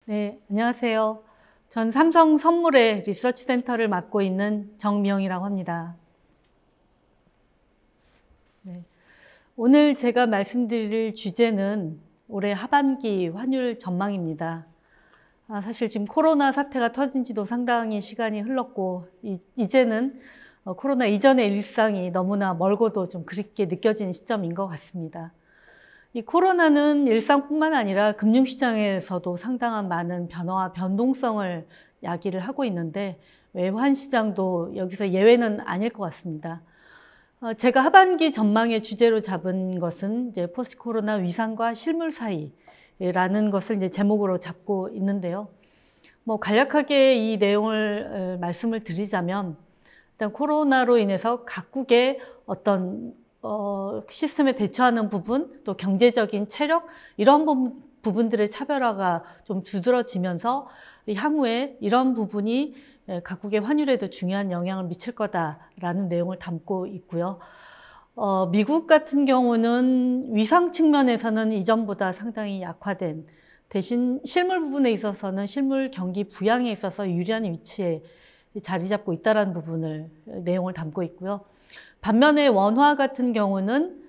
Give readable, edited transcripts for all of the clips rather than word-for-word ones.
네, 안녕하세요. 전 삼성선물의 리서치 센터를 맡고 있는 정미영이라고 합니다. 네, 오늘 제가 말씀드릴 주제는 올해 하반기 환율 전망입니다. 사실 지금 코로나 사태가 터진 지도 상당히 시간이 흘렀고 이제는 코로나 이전의 일상이 너무나 멀고도 좀 그립게 느껴지는 시점인 것 같습니다. 이 코로나는 일상뿐만 아니라 금융시장에서도 상당한 많은 변화와 변동성을 야기를 하고 있는데 외환시장도 여기서 예외는 아닐 것 같습니다. 제가 하반기 전망의 주제로 잡은 것은 이제 포스트 코로나 위상과 실물 사이라는 것을 이제 제목으로 잡고 있는데요. 간략하게 이 내용을 말씀을 드리자면 일단 코로나로 인해서 각국의 어떤 시스템에 대처하는 부분, 또 경제적인 체력 이런 부분들의 차별화가 좀 두드러지면서 향후에 이런 부분이 각국의 환율에도 중요한 영향을 미칠 거다라는 내용을 담고 있고요. 미국 같은 경우는 위상 측면에서는 이전보다 상당히 약화된 대신 실물 부분에 있어서는 실물 경기 부양에 있어서 유리한 위치에 자리 잡고 있다는 부분을 내용을 담고 있고요. 반면에 원화 같은 경우는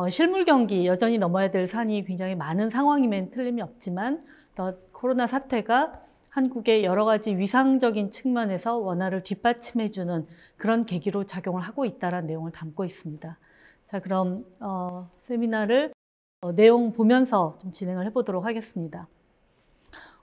실물 경기 여전히 넘어야 될 산이 굉장히 많은 상황임엔 틀림이 없지만 코로나 사태가 한국의 여러 가지 위상적인 측면에서 원화를 뒷받침해주는 그런 계기로 작용을 하고 있다는 내용을 담고 있습니다. 자, 그럼 세미나를 내용 보면서 좀 진행을 해보도록 하겠습니다.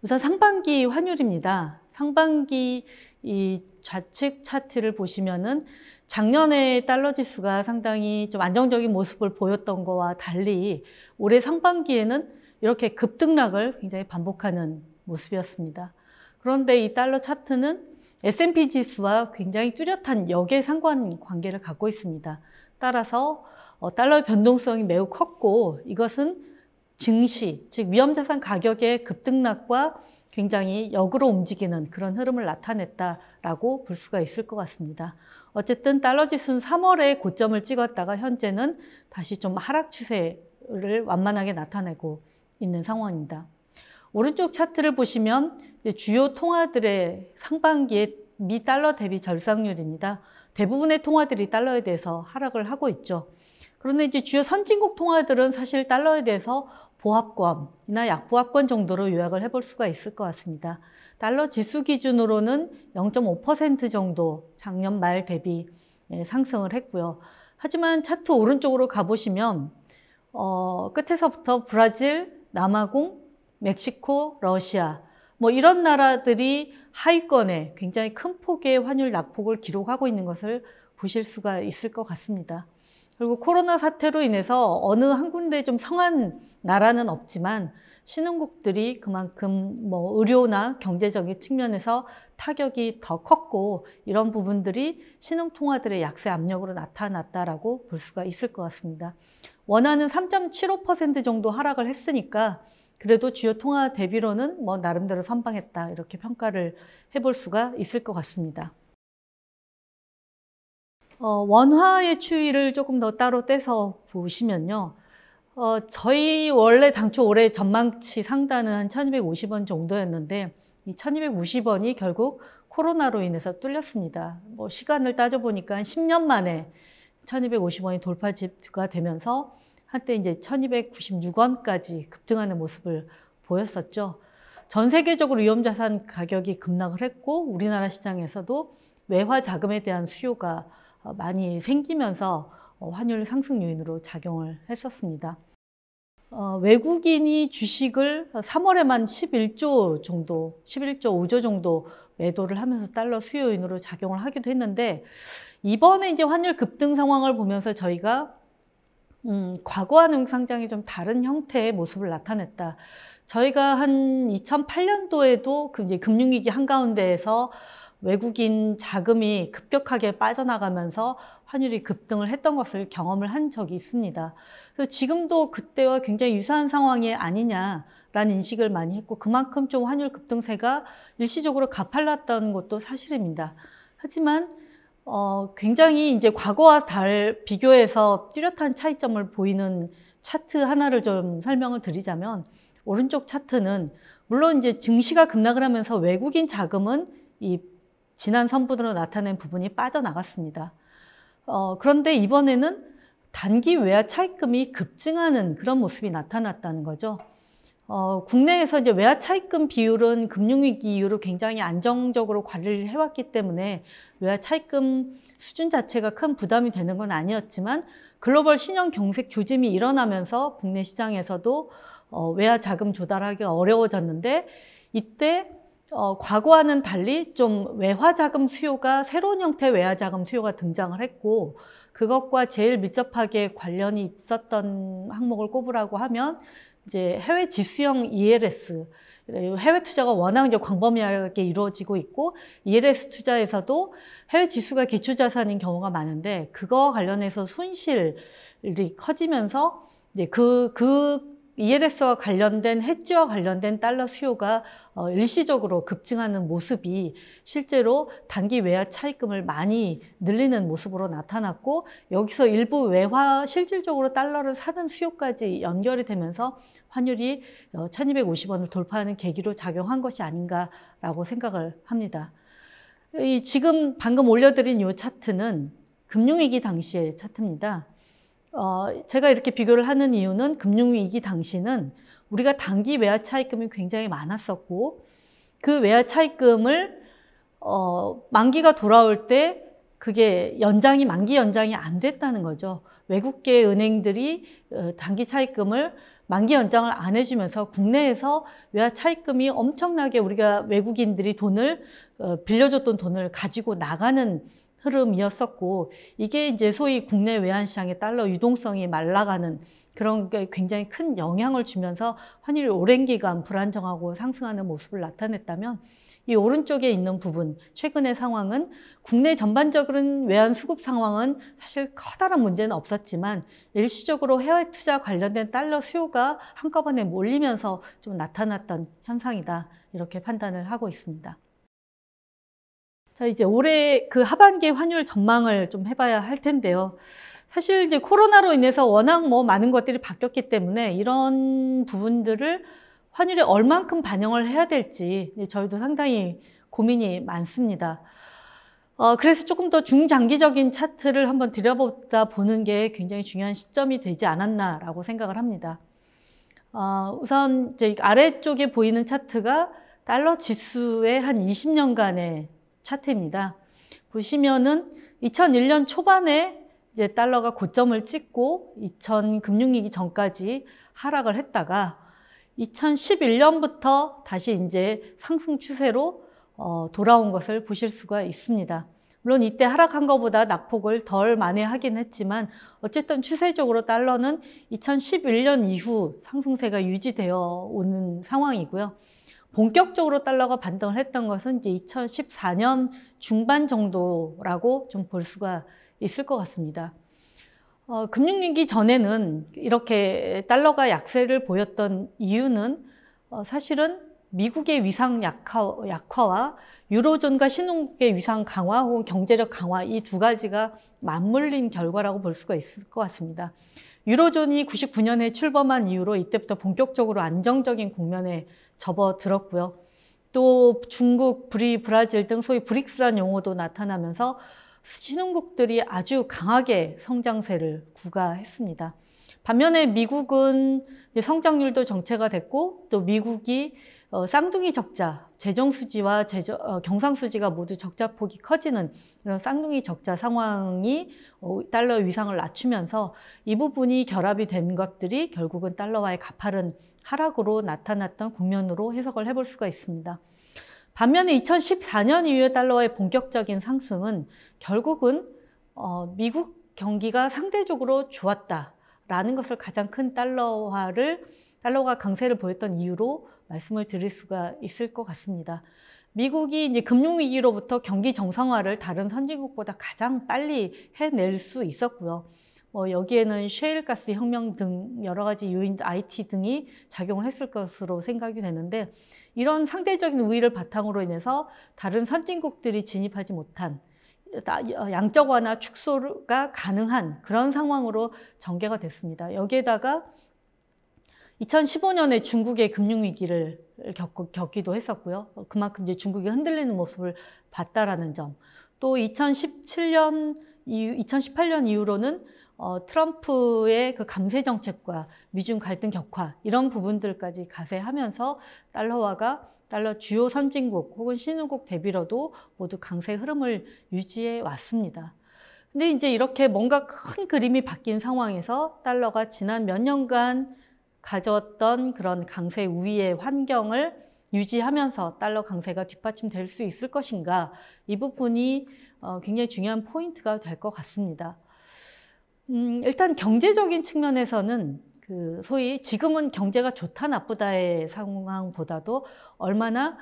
우선 상반기 환율입니다. 상반기 이 좌측 차트를 보시면은 작년에 달러 지수가 상당히 좀 안정적인 모습을 보였던 거와 달리 올해 상반기에는 이렇게 급등락을 굉장히 반복하는 모습이었습니다. 그런데 이 달러 차트는 S&P 지수와 굉장히 뚜렷한 역의 관계를 갖고 있습니다. 따라서 달러의 변동성이 매우 컸고 이것은 증시, 즉 위험자산 가격의 급등락과 굉장히 역으로 움직이는 그런 흐름을 나타냈다라고 볼 수가 있을 것 같습니다. 어쨌든 달러 지수는 3월에 고점을 찍었다가 현재는 다시 좀 하락 추세를 완만하게 나타내고 있는 상황입니다. 오른쪽 차트를 보시면 주요 통화들의 상반기의 미 달러 대비 절상률입니다. 대부분의 통화들이 달러에 대해서 하락을 하고 있죠. 그런데 이제 주요 선진국 통화들은 사실 달러에 대해서 보합권이나 약보합권 정도로 요약을 해볼 수가 있을 것 같습니다. 달러 지수 기준으로는 0.5% 정도 작년 말 대비 상승을 했고요. 하지만 차트 오른쪽으로 가보시면 끝에서부터 브라질, 남아공, 멕시코, 러시아 이런 나라들이 하위권에 굉장히 큰 폭의 환율 낙폭을 기록하고 있는 것을 보실 수가 있을 것 같습니다. 그리고 코로나 사태로 인해서 어느 한 군데 좀 성한 나라는 없지만 신흥국들이 그만큼 의료나 경제적인 측면에서 타격이 더 컸고 이런 부분들이 신흥 통화들의 약세 압력으로 나타났다라고 볼 수가 있을 것 같습니다. 원화는 3.75% 정도 하락을 했으니까 그래도 주요 통화 대비로는 나름대로 선방했다 이렇게 평가를 해볼 수가 있을 것 같습니다. 원화의 추이를 조금 더 따로 떼서 보시면요. 저희 원래 당초 올해 전망치 상단은 한 1250원 정도였는데 이 1250원이 결국 코로나로 인해서 뚫렸습니다. 시간을 따져보니까 10년 만에 1250원이 돌파가 되면서 한때 이제 1296원까지 급등하는 모습을 보였었죠. 전 세계적으로 위험자산 가격이 급락을 했고 우리나라 시장에서도 외화 자금에 대한 수요가 많이 생기면서 환율 상승 요인으로 작용을 했었습니다. 외국인이 주식을 3월에만 11조 5조 정도 매도를 하면서 달러 수요 요인으로 작용을 하기도 했는데 이번에 이제 환율 급등 상황을 보면서 저희가 과거와는 상당히 좀 다른 형태의 모습을 나타냈다. 저희가 한 2008년도에도 이제 금융위기 한가운데에서 외국인 자금이 급격하게 빠져나가면서 환율이 급등을 했던 것을 경험을 한 적이 있습니다. 그래서 지금도 그때와 굉장히 유사한 상황이 아니냐라는 인식을 많이 했고 그만큼 좀 환율 급등세가 일시적으로 가팔랐던 것도 사실입니다. 하지만 굉장히 이제 과거와 비교해서 뚜렷한 차이점을 보이는 차트 하나를 좀 설명을 드리자면 오른쪽 차트는 물론 이제 증시가 급락을 하면서 외국인 자금은 이 지난 선분으로 나타낸 부분이 빠져나갔습니다. 그런데 이번에는 단기 외화 차입금이 급증하는 그런 모습이 나타났다는 거죠. 국내에서 이제 외화 차입금 비율은 금융위기 이후로 굉장히 안정적으로 관리를 해왔기 때문에 외화 차입금 수준 자체가 큰 부담이 되는 건 아니었지만 글로벌 신형 경색 조짐이 일어나면서 국내 시장에서도 외화 자금 조달하기가 어려워졌는데 이때 과거와는 달리 좀 외화 자금 수요가 새로운 형태의 외화 자금 수요가 등장을 했고 그것과 제일 밀접하게 관련이 있었던 항목을 꼽으라고 하면 이제 해외 지수형 ELS, 해외 투자가 워낙 이제 광범위하게 이루어지고 있고 ELS 투자에서도 해외 지수가 기초 자산인 경우가 많은데 그거 관련해서 손실이 커지면서 이제 그 ELS와 관련된 해지와 관련된 달러 수요가 일시적으로 급증하는 모습이 실제로 단기 외화 차입금을 많이 늘리는 모습으로 나타났고 여기서 일부 외화 실질적으로 달러를 사는 수요까지 연결이 되면서 환율이 1250원을 돌파하는 계기로 작용한 것이 아닌가라고 생각을 합니다. 지금 방금 올려드린 이 차트는 금융위기 당시의 차트입니다. 제가 이렇게 비교를 하는 이유는 금융위기 당시는 우리가 단기 외화 차입금이 굉장히 많았었고 그 외화 차입금을 만기가 돌아올 때 그게 만기 연장이 안 됐다는 거죠. 외국계 은행들이 단기 차입금을 만기 연장을 안 해주면서 국내에서 외화 차입금이 엄청나게 우리가 외국인들이 빌려줬던 돈을 가지고 나가는 흐름이었었고 이게 이제 소위 국내 외환시장의 달러 유동성이 말라가는 그런 게 굉장히 큰 영향을 주면서 환율이 오랜 기간 불안정하고 상승하는 모습을 나타냈다면 이 오른쪽에 있는 부분, 최근의 상황은 국내 전반적인 외환 수급 상황은 사실 커다란 문제는 없었지만 일시적으로 해외 투자 관련된 달러 수요가 한꺼번에 몰리면서 좀 나타났던 현상이다. 이렇게 판단을 하고 있습니다. 자, 이제 올해 그 하반기 환율 전망을 좀 해봐야 할 텐데요. 사실 이제 코로나로 인해서 워낙 많은 것들이 바뀌었기 때문에 이런 부분들을 환율에 얼만큼 반영을 해야 될지 저희도 상당히 고민이 많습니다. 그래서 조금 더 중장기적인 차트를 한번 들여보다 보는 게 굉장히 중요한 시점이 되지 않았나라고 생각을 합니다. 우선 이제 아래쪽에 보이는 차트가 달러 지수의 한 20년간의 차트입니다. 보시면은 2001년 초반에 이제 달러가 고점을 찍고 2000 금융위기 전까지 하락을 했다가 2011년부터 다시 이제 상승 추세로 돌아온 것을 보실 수가 있습니다. 물론 이때 하락한 것보다 낙폭을 덜 만회하긴 했지만 어쨌든 추세적으로 달러는 2011년 이후 상승세가 유지되어 오는 상황이고요. 본격적으로 달러가 반등을 했던 것은 이제 2014년 중반 정도라고 좀 볼 수가 있을 것 같습니다. 금융위기 전에는 이렇게 달러가 약세를 보였던 이유는 사실은 미국의 위상 약화와 유로존과 신흥국의 위상 강화 혹은 경제력 강화 이 두 가지가 맞물린 결과라고 볼 수가 있을 것 같습니다. 유로존이 99년에 출범한 이후로 이때부터 본격적으로 안정적인 국면에 접어들었고요. 또 중국, 브라질 등 소위 브릭스라는 용어도 나타나면서 신흥국들이 아주 강하게 성장세를 구가했습니다. 반면에 미국은 성장률도 정체가 됐고 또 미국이 쌍둥이 적자, 재정수지와 경상수지가 모두 적자폭이 커지는 이런 쌍둥이 적자 상황이 달러 위상을 낮추면서 이 부분이 결합이 된 것들이 결국은 달러와의 가파른 하락으로 나타났던 국면으로 해석을 해볼 수가 있습니다. 반면에 2014년 이후의 달러의 본격적인 상승은 결국은 미국 경기가 상대적으로 좋았다라는 것을 가장 큰 달러가 강세를 보였던 이유로 말씀을 드릴 수가 있을 것 같습니다. 미국이 이제 금융위기로부터 경기 정상화를 다른 선진국보다 가장 빨리 해낼 수 있었고요. 여기에는 셰일가스 혁명 등 여러 가지 요인, IT 등이 작용을 했을 것으로 생각이 되는데 이런 상대적인 우위를 바탕으로 인해서 다른 선진국들이 진입하지 못한 양적 완화 축소가 가능한 그런 상황으로 전개가 됐습니다. 여기에다가 2015년에 중국의 금융위기를 겪기도 했었고요. 그만큼 이제 중국이 흔들리는 모습을 봤다라는 점. 또 2018년 이후로는 트럼프의 그 감세 정책과 미중 갈등 격화 이런 부분들까지 가세하면서 달러 주요 선진국 혹은 신흥국 대비로도 모두 강세 흐름을 유지해 왔습니다. 근데 이제 이렇게 뭔가 큰 그림이 바뀐 상황에서 달러가 지난 몇 년간 가졌던 그런 강세 우위의 환경을 유지하면서 달러 강세가 뒷받침될 수 있을 것인가, 이 부분이 굉장히 중요한 포인트가 될 것 같습니다. 일단 경제적인 측면에서는 소위 지금은 경제가 좋다 나쁘다의 상황보다도 얼마나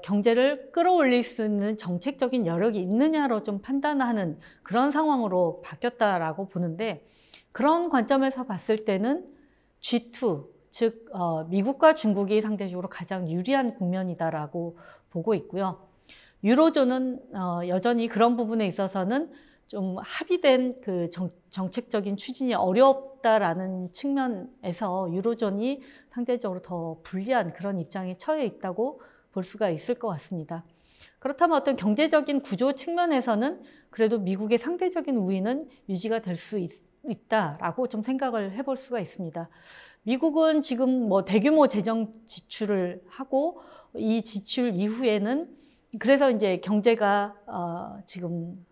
경제를 끌어올릴 수 있는 정책적인 여력이 있느냐로 좀 판단하는 그런 상황으로 바뀌었다라고 보는데, 그런 관점에서 봤을 때는 G2, 즉 미국과 중국이 상대적으로 가장 유리한 국면이다라고 보고 있고요. 유로존은 여전히 그런 부분에 있어서는 좀 합의된 그 정책적인 추진이 어렵다라는 측면에서 유로존이 상대적으로 더 불리한 그런 입장에 처해 있다고 볼 수가 있을 것 같습니다. 그렇다면 어떤 경제적인 구조 측면에서는 그래도 미국의 상대적인 우위는 유지가 될 수 있다라고 좀 생각을 해볼 수가 있습니다. 미국은 지금 뭐 대규모 재정 지출을 하고, 이 지출 이후에는 그래서 이제 경제가 지금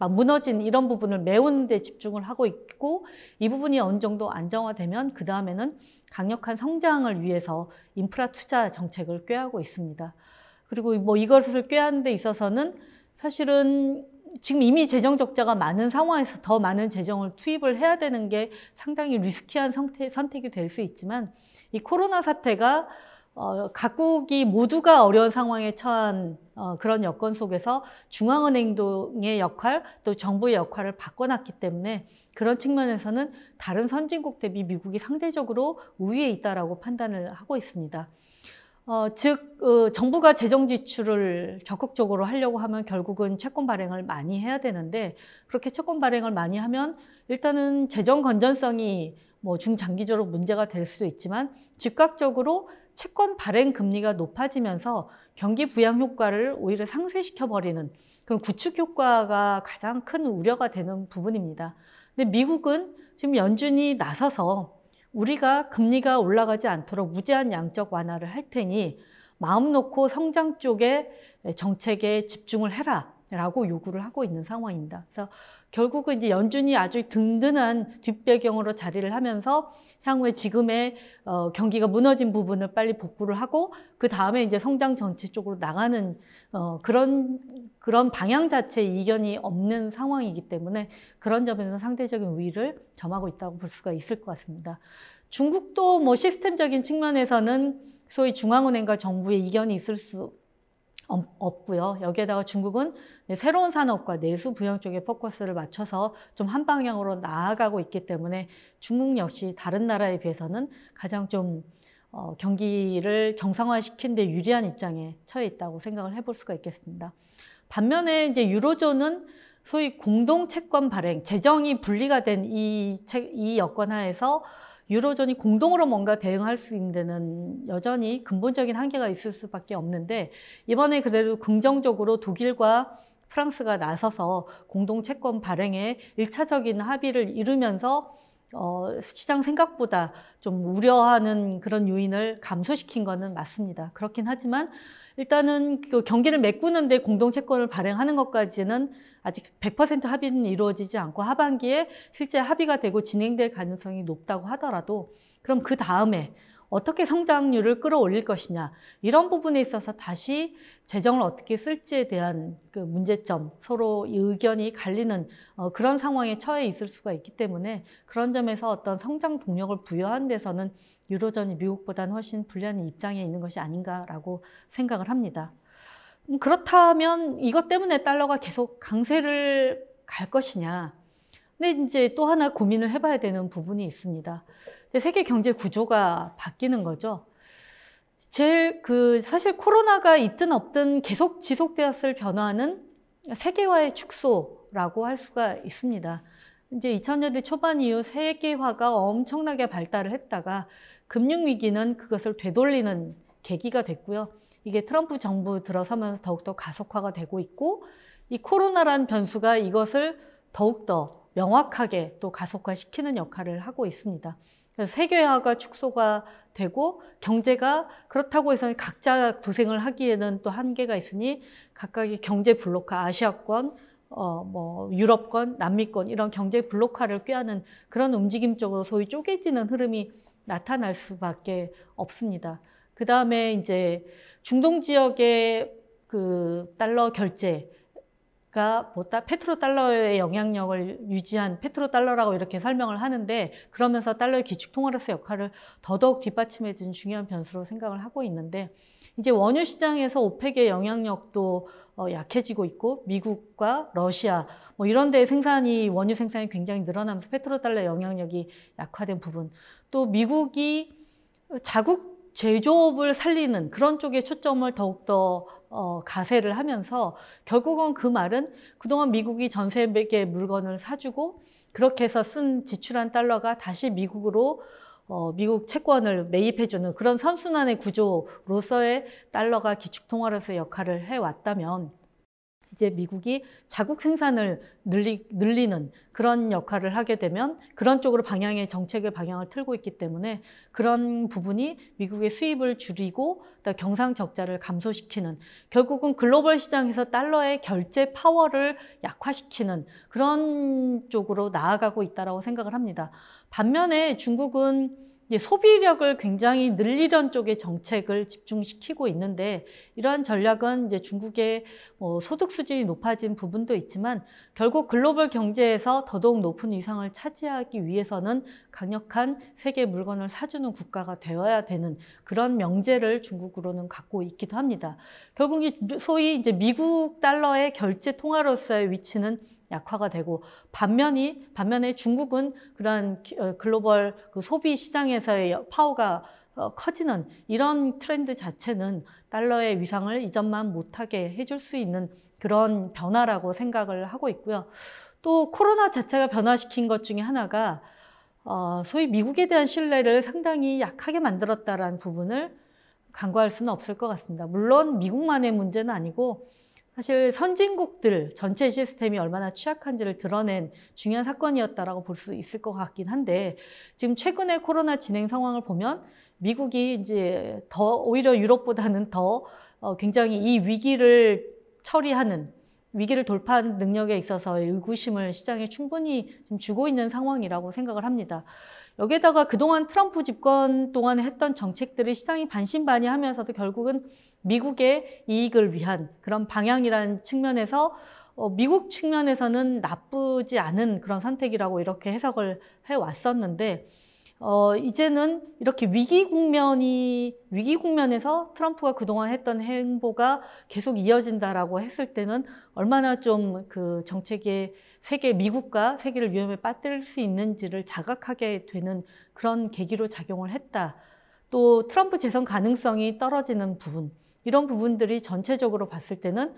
무너진 이런 부분을 메우는 데 집중을 하고 있고, 이 부분이 어느 정도 안정화되면 그 다음에는 강력한 성장을 위해서 인프라 투자 정책을 꾀하고 있습니다. 그리고 뭐 이것을 꾀하는 데 있어서는 사실은 지금 이미 재정 적자가 많은 상황에서 더 많은 재정을 투입을 해야 되는 게 상당히 리스키한 선택이 될 수 있지만, 이 코로나 사태가 각국이 모두가 어려운 상황에 처한 그런 여건 속에서 중앙은행의 역할, 또 정부의 역할을 바꿔놨기 때문에 그런 측면에서는 다른 선진국 대비 미국이 상대적으로 우위에 있다라고 판단을 하고 있습니다. 즉 정부가 재정 지출을 적극적으로 하려고 하면 결국은 채권 발행을 많이 해야 되는데, 그렇게 채권 발행을 많이 하면 일단은 재정 건전성이 뭐 중장기적으로 문제가 될 수도 있지만, 즉각적으로 채권 발행 금리가 높아지면서 경기 부양 효과를 오히려 상쇄시켜버리는 그런 구축 효과가 가장 큰 우려가 되는 부분입니다. 근데 미국은 지금 연준이 나서서 우리가 금리가 올라가지 않도록 무제한 양적 완화를 할 테니 마음 놓고 성장 쪽에 정책에 집중을 해라 라고 요구를 하고 있는 상황입니다. 그래서 결국은 이제 연준이 아주 든든한 뒷배경으로 자리를 하면서 향후에 지금의 경기가 무너진 부분을 빨리 복구를 하고, 그 다음에 이제 성장 정책 쪽으로 나가는 그런 방향 자체에 이견이 없는 상황이기 때문에 그런 점에서 상대적인 우위를 점하고 있다고 볼 수가 있을 것 같습니다. 중국도 뭐 시스템적인 측면에서는 소위 중앙은행과 정부의 이견이 있을 수 없고요. 여기에다가 중국은 새로운 산업과 내수 부양 쪽에 포커스를 맞춰서 좀 한 방향으로 나아가고 있기 때문에 중국 역시 다른 나라에 비해서는 가장 좀 경기를 정상화시키는 데 유리한 입장에 처해 있다고 생각을 해볼 수가 있겠습니다. 반면에 이제 유로존은 소위 공동 채권 발행, 재정이 분리가 된 이 여건 하에서 유로존이 공동으로 뭔가 대응할 수 있는 데는 여전히 근본적인 한계가 있을 수밖에 없는데, 이번에 그래도 긍정적으로 독일과 프랑스가 나서서 공동 채권 발행에 1차적인 합의를 이루면서 시장 생각보다 좀 우려하는 그런 요인을 감소시킨 것은 맞습니다. 그렇긴 하지만 일단은 그 경기를 메꾸는데 공동 채권을 발행하는 것까지는 아직 100% 합의는 이루어지지 않고 하반기에 실제 합의가 되고 진행될 가능성이 높다고 하더라도, 그럼 그 다음에 어떻게 성장률을 끌어올릴 것이냐, 이런 부분에 있어서 다시 재정을 어떻게 쓸지에 대한 그 문제점, 서로 의견이 갈리는 그런 상황에 처해 있을 수가 있기 때문에 그런 점에서 어떤 성장 동력을 부여하는 데서는 유로존이 미국보다는 훨씬 불리한 입장에 있는 것이 아닌가라고 생각을 합니다. 그렇다면 이것 때문에 달러가 계속 강세를 갈 것이냐. 근데 이제 또 하나 고민을 해봐야 되는 부분이 있습니다. 세계 경제 구조가 바뀌는 거죠. 사실 코로나가 있든 없든 계속 지속되었을 변화는 세계화의 축소라고 할 수가 있습니다. 이제 2000년대 초반 이후 세계화가 엄청나게 발달을 했다가 금융위기는 그것을 되돌리는 계기가 됐고요. 이게 트럼프 정부 들어서면서 더욱더 가속화가 되고 있고, 이 코로나란 변수가 이것을 더욱더 명확하게 또 가속화시키는 역할을 하고 있습니다. 그래서 세계화가 축소가 되고 경제가 그렇다고 해서 각자 도생을 하기에는 또 한계가 있으니 각각의 경제 블록화, 아시아권, 유럽권, 남미권 이런 경제 블록화를 꾀하는 그런 움직임 쪽으로 소위 쪼개지는 흐름이 나타날 수밖에 없습니다. 그 다음에 이제 중동 지역의 그 달러 결제가 페트로달러의 영향력을 유지한 페트로달러라고 이렇게 설명을 하는데, 그러면서 달러의 기축통화로서 역할을 더더욱 뒷받침해준 중요한 변수로 생각을 하고 있는데, 이제 원유 시장에서 오펙의 영향력도 약해지고 있고, 미국과 러시아 이런 데의 원유 생산이 굉장히 늘어나면서 페트로달러의 영향력이 약화된 부분, 또 미국이 자국 제조업을 살리는 그런 쪽에 초점을 더욱더 가세를 하면서, 결국은 그 말은 그동안 미국이 전 세계 물건을 사주고 그렇게 해서 지출한 달러가 다시 미국으로 미국 채권을 매입해주는 그런 선순환의 구조로서의 달러가 기축통화로서의 역할을 해왔다면, 이제 미국이 자국 생산을 늘리는 그런 역할을 하게 되면 그런 쪽으로 정책의 방향을 틀고 있기 때문에 그런 부분이 미국의 수입을 줄이고 경상적자를 감소시키는, 결국은 글로벌 시장에서 달러의 결제 파워를 약화시키는 그런 쪽으로 나아가고 있다고 생각을 합니다. 반면에 중국은 이제 소비력을 굉장히 늘리려는 쪽의 정책을 집중시키고 있는데, 이러한 전략은 이제 중국의 소득 수준이 높아진 부분도 있지만 결국 글로벌 경제에서 더더욱 높은 위상을 차지하기 위해서는 강력한 세계 물건을 사주는 국가가 되어야 되는 그런 명제를 중국으로는 갖고 있기도 합니다. 결국 소위 이제 미국 달러의 결제 통화로서의 위치는 약화가 되고, 반면에 중국은 그러한 글로벌 그 소비 시장에서의 파워가 커지는 이런 트렌드 자체는 달러의 위상을 이전만 못하게 해줄 수 있는 그런 변화라고 생각을 하고 있고요. 또 코로나 자체가 변화시킨 것 중에 하나가 소위 미국에 대한 신뢰를 상당히 약하게 만들었다라는 부분을 간과할 수는 없을 것 같습니다. 물론 미국만의 문제는 아니고 사실 선진국들 전체 시스템이 얼마나 취약한지를 드러낸 중요한 사건이었다라고 볼 수 있을 것 같긴 한데, 지금 최근에 코로나 진행 상황을 보면 미국이 이제 오히려 유럽보다는 더 굉장히 이 위기를 위기를 돌파하는 능력에 있어서의 의구심을 시장에 충분히 좀 주고 있는 상황이라고 생각을 합니다. 여기에다가 그동안 트럼프 집권 동안에 했던 정책들이 시장이 반신반의하면서도 결국은 미국의 이익을 위한 그런 방향이라는 측면에서 미국 측면에서는 나쁘지 않은 그런 선택이라고 이렇게 해석을 해왔었는데, 이제는 이렇게 위기 국면에서 트럼프가 그동안 했던 행보가 계속 이어진다라고 했을 때는 얼마나 좀 그 정책의 미국과 세계를 위험에 빠뜨릴 수 있는지를 자각하게 되는 그런 계기로 작용을 했다. 또 트럼프 재선 가능성이 떨어지는 부분, 이런 부분들이 전체적으로 봤을 때는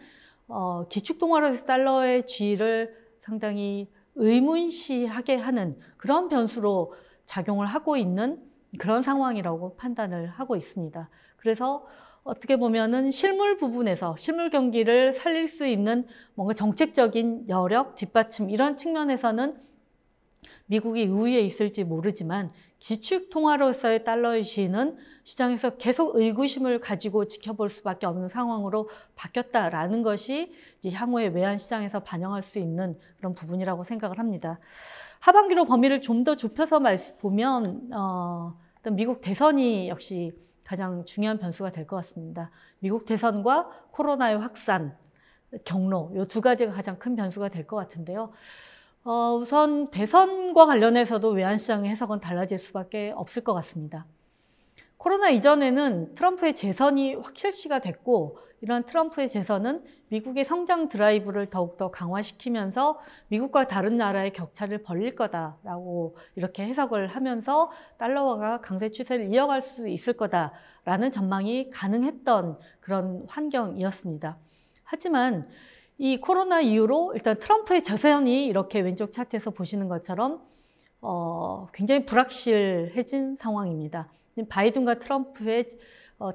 기축통화로서 달러의 지위를 상당히 의문시하게 하는 그런 변수로 작용을 하고 있는 그런 상황이라고 판단을 하고 있습니다. 그래서 어떻게 보면은 실물 경기를 살릴 수 있는 뭔가 정책적인 여력, 뒷받침 이런 측면에서는 미국이 우위에 있을지 모르지만, 기축통화로서의 달러의 시위는 시장에서 계속 의구심을 가지고 지켜볼 수밖에 없는 상황으로 바뀌었다라는 것이 이제 향후에 외환시장에서 반영할 수 있는 그런 부분이라고 생각을 합니다. 하반기로 범위를 좀 더 좁혀서 보면 일단 미국 대선이 역시 가장 중요한 변수가 될 것 같습니다. 미국 대선과 코로나의 확산, 경로, 이 두 가지가 가장 큰 변수가 될 것 같은데요. 우선 대선과 관련해서도 외환시장의 해석은 달라질 수밖에 없을 것 같습니다. 코로나 이전에는 트럼프의 재선이 확실시가 됐고, 이런 트럼프의 재선은 미국의 성장 드라이브를 더욱더 강화시키면서 미국과 다른 나라의 격차를 벌릴 거다라고 이렇게 해석을 하면서 달러화가 강세 추세를 이어갈 수 있을 거다라는 전망이 가능했던 그런 환경이었습니다. 하지만 이 코로나 이후로 일단 트럼프의 재선이 이렇게 왼쪽 차트에서 보시는 것처럼 굉장히 불확실해진 상황입니다. 바이든과 트럼프의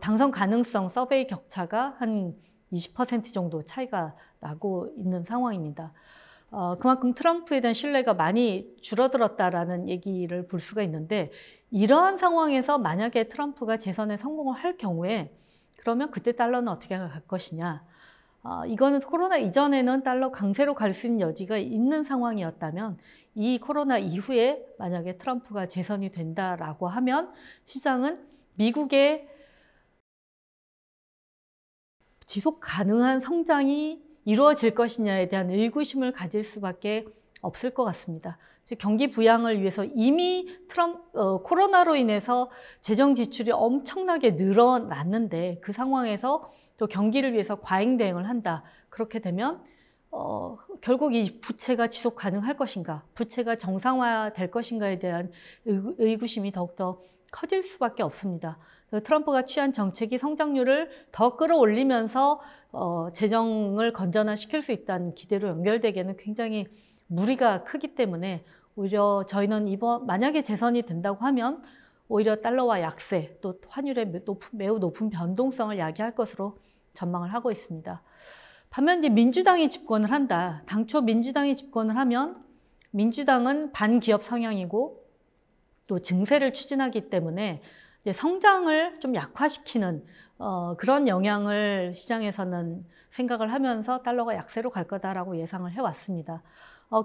당선 가능성 서베이 격차가 한 20% 정도 차이가 나고 있는 상황입니다. 그만큼 트럼프에 대한 신뢰가 많이 줄어들었다라는 얘기를 볼 수가 있는데, 이러한 상황에서 만약에 트럼프가 재선에 성공을 할 경우에 그러면 그때 달러는 어떻게 갈 것이냐. 이거는 코로나 이전에는 달러 강세로 갈 수 있는 여지가 있는 상황이었다면, 이 코로나 이후에 만약에 트럼프가 재선이 된다라고 하면 시장은 미국의 지속 가능한 성장이 이루어질 것이냐에 대한 의구심을 가질 수밖에 없을 것 같습니다. 즉 경기 부양을 위해서 이미 코로나로 인해서 재정 지출이 엄청나게 늘어났는데, 그 상황에서 또 경기를 위해서 과잉 대응을 한다. 그렇게 되면 결국 이 부채가 지속 가능할 것인가, 부채가 정상화될 것인가에 대한 의구심이 더욱더 커질 수밖에 없습니다. 트럼프가 취한 정책이 성장률을 더 끌어올리면서 재정을 건전화시킬 수 있다는 기대로 연결되기에는 굉장히 무리가 크기 때문에, 오히려 저희는 만약에 재선이 된다고 하면 오히려 달러와 약세, 또 환율의 매우 높은 변동성을 야기할 것으로 전망을 하고 있습니다. 반면 이제 민주당이 집권을 한다. 당초 민주당이 집권을 하면 민주당은 반기업 성향이고 또 증세를 추진하기 때문에 이제 성장을 좀 약화시키는 그런 영향을 시장에서는 생각을 하면서 달러가 약세로 갈 거다라고 예상을 해왔습니다.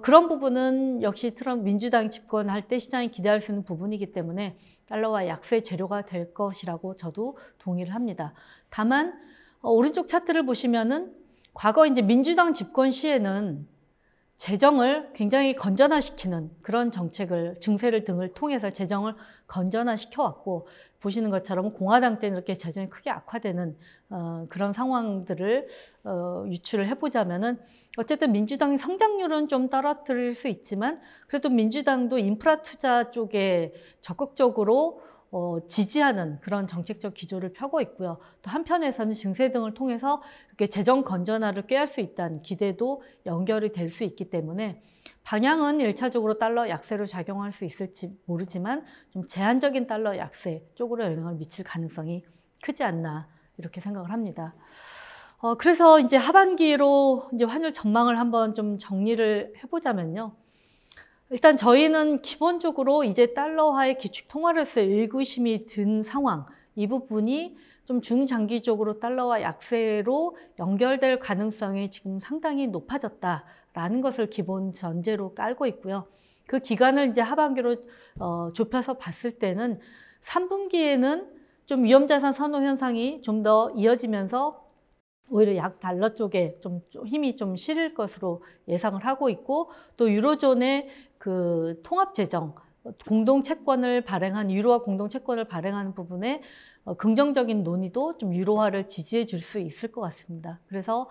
그런 부분은 역시 민주당이 집권할 때 시장이 기대할 수 있는 부분이기 때문에 달러와 약세 재료가 될 것이라고 저도 동의를 합니다. 다만 오른쪽 차트를 보시면은 과거 이제 민주당 집권 시에는 재정을 굉장히 건전화시키는 그런 정책을, 증세를 등을 통해서 재정을 건전화시켜 왔고, 보시는 것처럼 공화당 때는 이렇게 재정이 크게 악화되는 그런 상황들을 유추를 해보자면은, 어쨌든 민주당의 성장률은 좀 떨어뜨릴 수 있지만 그래도 민주당도 인프라 투자 쪽에 적극적으로 지지하는 그런 정책적 기조를 펴고 있고요. 또 한편에서는 증세 등을 통해서 이렇게 재정 건전화를 꾀할 수 있다는 기대도 연결이 될 수 있기 때문에, 방향은 1차적으로 달러 약세로 작용할 수 있을지 모르지만 좀 제한적인 달러 약세 쪽으로 영향을 미칠 가능성이 크지 않나, 이렇게 생각을 합니다. 그래서 이제 하반기로 이제 환율 전망을 한번 좀 정리를 해보자면요. 일단 저희는 기본적으로 이제 달러화의 기축 통화로서의 의구심이 든 상황, 이 부분이 좀 중장기적으로 달러와 약세로 연결될 가능성이 지금 상당히 높아졌다라는 것을 기본 전제로 깔고 있고요. 그 기간을 이제 하반기로 좁혀서 봤을 때는 3분기에는 좀 위험자산 선호 현상이 좀 더 이어지면서 오히려 약달러 쪽에 좀 힘이 좀 실릴 것으로 예상을 하고 있고, 또 유로존의 그 통합재정, 공동채권을 발행한, 유로화 공동채권을 발행하는 부분에 긍정적인 논의도 좀 유로화를 지지해 줄 수 있을 것 같습니다. 그래서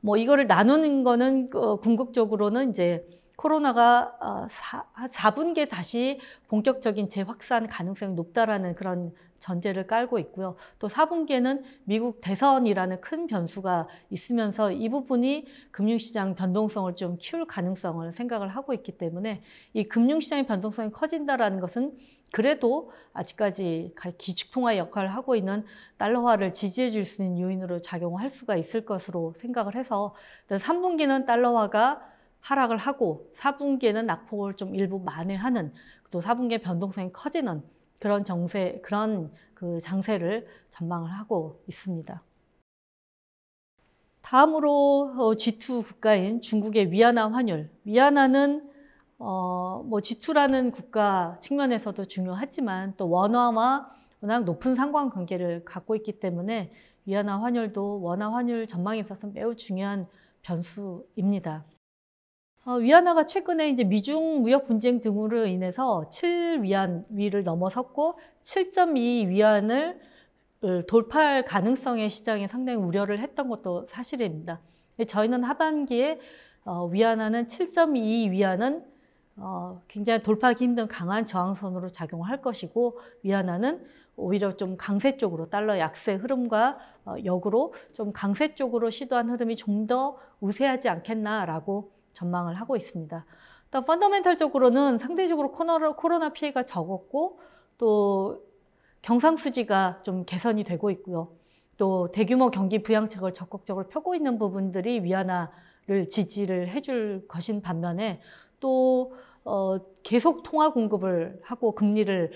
뭐 이거를 나누는 거는 궁극적으로는 이제 코로나가 4분기에 다시 본격적인 재확산 가능성이 높다라는 그런 전제를 깔고 있고요. 또 4분기에는 미국 대선이라는 큰 변수가 있으면서 이 부분이 금융시장 변동성을 좀 키울 가능성을 생각을 하고 있기 때문에, 이 금융시장의 변동성이 커진다라는 것은 그래도 아직까지 기축통화 역할을 하고 있는 달러화를 지지해 줄 수 있는 요인으로 작용할 수가 있을 것으로 생각을 해서, 3분기는 달러화가 하락을 하고 4분기에는 낙폭을 좀 일부 만회하는, 또 4분기에 변동성이 커지는 그런 그 장세를 전망을 하고 있습니다. 다음으로 G2 국가인 중국의 위안화 환율. 위안화는 뭐 G2라는 국가 측면에서도 중요하지만 또 원화와 워낙 높은 상관관계를 갖고 있기 때문에 위안화 환율도 원화 환율 전망에 있어서 매우 중요한 변수입니다. 위안화가 최근에 이제 미중 무역 분쟁 등으로 인해서 7위안 위를 넘어섰고 7.2 위안을 돌파할 가능성의 시장에 상당히 우려를 했던 것도 사실입니다. 저희는 하반기에 위안화는 7.2 위안은 굉장히 돌파하기 힘든 강한 저항선으로 작용할 것이고, 위안화는 오히려 좀 강세 쪽으로, 달러 약세 흐름과 역으로 좀 강세 쪽으로 시도한 흐름이 좀 더 우세하지 않겠나라고 전망을 하고 있습니다. 또 펀더멘털적으로는 상대적으로 코로나 피해가 적었고, 또 경상수지가 좀 개선이 되고 있고요. 또 대규모 경기 부양책을 적극적으로 펴고 있는 부분들이 위안화를 지지를 해줄 것인 반면에, 또 계속 통화 공급을 하고 금리를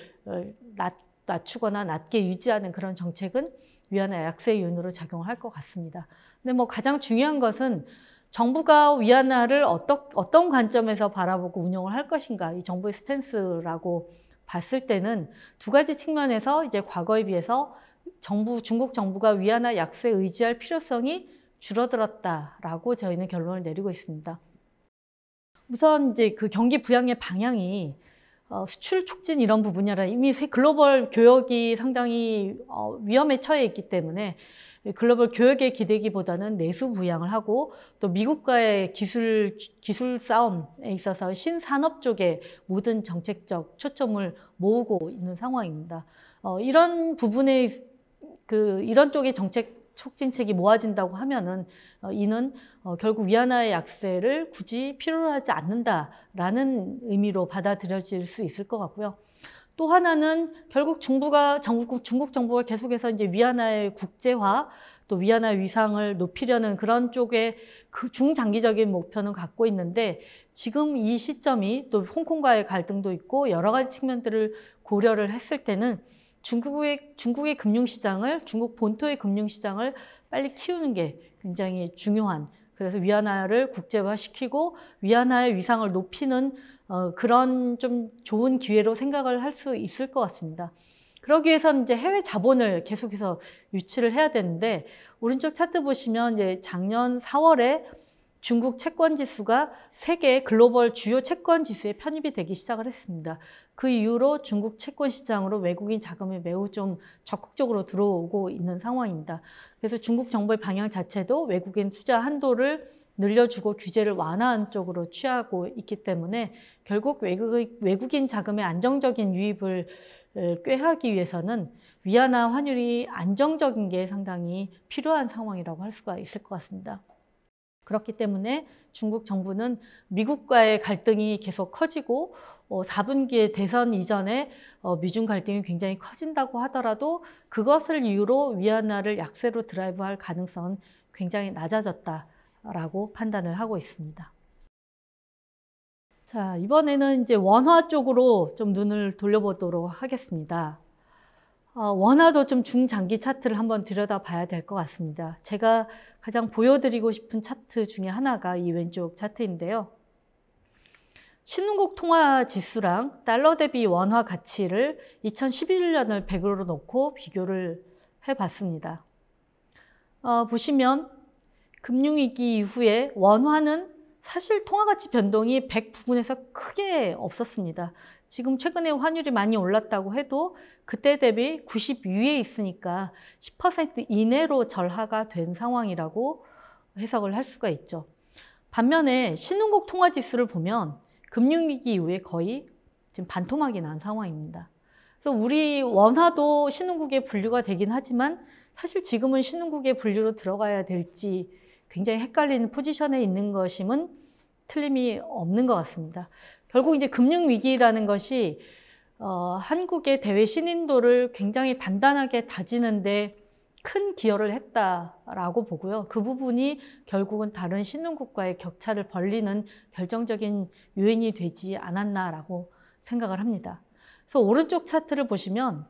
낮추거나 낮게 유지하는 그런 정책은 위안화 약세 요인으로 작용할 것 같습니다. 근데 뭐 가장 중요한 것은 정부가 위안화를 어떤 관점에서 바라보고 운영을 할 것인가, 이 정부의 스탠스라고 봤을 때는 두 가지 측면에서 이제 과거에 비해서 중국 정부가 위안화 약세에 의지할 필요성이 줄어들었다라고 저희는 결론을 내리고 있습니다. 우선 이제 그 경기 부양의 방향이 수출 촉진 이런 부분이 아니라 이미 글로벌 교역이 상당히 위험에 처해 있기 때문에 글로벌 교역에 기대기보다는 내수 부양을 하고, 또 미국과의 기술 싸움에 있어서 신산업 쪽에 모든 정책적 초점을 모으고 있는 상황입니다. 이런 부분에 이런 쪽의 정책 촉진책이 모아진다고 하면은 이는 결국 위안화의 약세를 굳이 필요로 하지 않는다라는 의미로 받아들여질 수 있을 것 같고요. 또 하나는 결국 중국 정부가 계속해서 이제 위안화의 국제화, 또 위안화 위상을 높이려는 그런 쪽의 그 중장기적인 목표는 갖고 있는데, 지금 이 시점이 또 홍콩과의 갈등도 있고 여러 가지 측면들을 고려를 했을 때는 중국의 금융시장을, 중국 본토의 금융시장을 빨리 키우는 게 굉장히 중요한, 그래서 위안화를 국제화시키고 위안화의 위상을 높이는 그런 좀 좋은 기회로 생각을 할 수 있을 것 같습니다. 그러기 위해서는 이제 해외 자본을 계속해서 유치를 해야 되는데, 오른쪽 차트 보시면 이제 작년 4월에 중국 채권 지수가 세계 글로벌 주요 채권 지수에 편입이 되기 시작을 했습니다. 그 이후로 중국 채권 시장으로 외국인 자금이 매우 좀 적극적으로 들어오고 있는 상황입니다. 그래서 중국 정부의 방향 자체도 외국인 투자 한도를 늘려주고 규제를 완화한 쪽으로 취하고 있기 때문에, 결국 외국인 자금의 안정적인 유입을 꾀하기 위해서는 위안화 환율이 안정적인 게 상당히 필요한 상황이라고 할 수가 있을 것 같습니다. 그렇기 때문에 중국 정부는 미국과의 갈등이 계속 커지고 4분기에 대선 이전에 미중 갈등이 굉장히 커진다고 하더라도 그것을 이유로 위안화를 약세로 드라이브할 가능성은 굉장히 낮아졌다라고 판단을 하고 있습니다. 자, 이번에는 이제 원화 쪽으로 좀 눈을 돌려보도록 하겠습니다. 원화도 좀 중장기 차트를 한번 들여다봐야 될 것 같습니다. 제가 가장 보여드리고 싶은 차트 중에 하나가 이 왼쪽 차트인데요. 신흥국 통화 지수랑 달러 대비 원화 가치를 2011년을 100으로 놓고 비교를 해봤습니다. 보시면 금융위기 이후에 원화는 사실 통화가치 변동이 100 부근에서 크게 없었습니다. 지금 최근에 환율이 많이 올랐다고 해도 그때 대비 90 위에 있으니까 10% 이내로 절하가 된 상황이라고 해석을 할 수가 있죠. 반면에 신흥국 통화지수를 보면 금융위기 이후에 거의 지금 반토막이 난 상황입니다. 그래서 우리 원화도 신흥국에 분류가 되긴 하지만 사실 지금은 신흥국에 분류로 들어가야 될지 굉장히 헷갈리는 포지션에 있는 것임은 틀림이 없는 것 같습니다. 결국 이제 금융위기라는 것이 한국의 대외 신인도를 굉장히 단단하게 다지는데 큰 기여를 했다라고 보고요. 그 부분이 결국은 다른 신흥국과의 격차를 벌리는 결정적인 요인이 되지 않았나라고 생각을 합니다. 그래서 오른쪽 차트를 보시면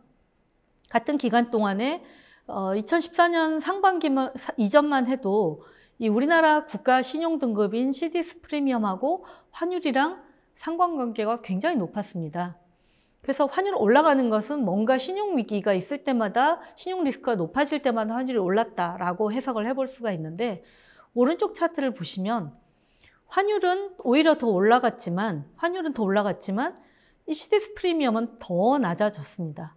같은 기간 동안에 2014년 상반기 이전만 해도 이 우리나라 국가 신용 등급인 CDS 프리미엄하고 환율이랑 상관관계가 굉장히 높았습니다. 그래서 환율 올라가는 것은 뭔가 신용 위기가 있을 때마다 신용 리스크가 높아질 때마다 환율이 올랐다라고 해석을 해볼 수가 있는데, 오른쪽 차트를 보시면 환율은 오히려 더 올라갔지만 이 CDS 프리미엄은 더 낮아졌습니다.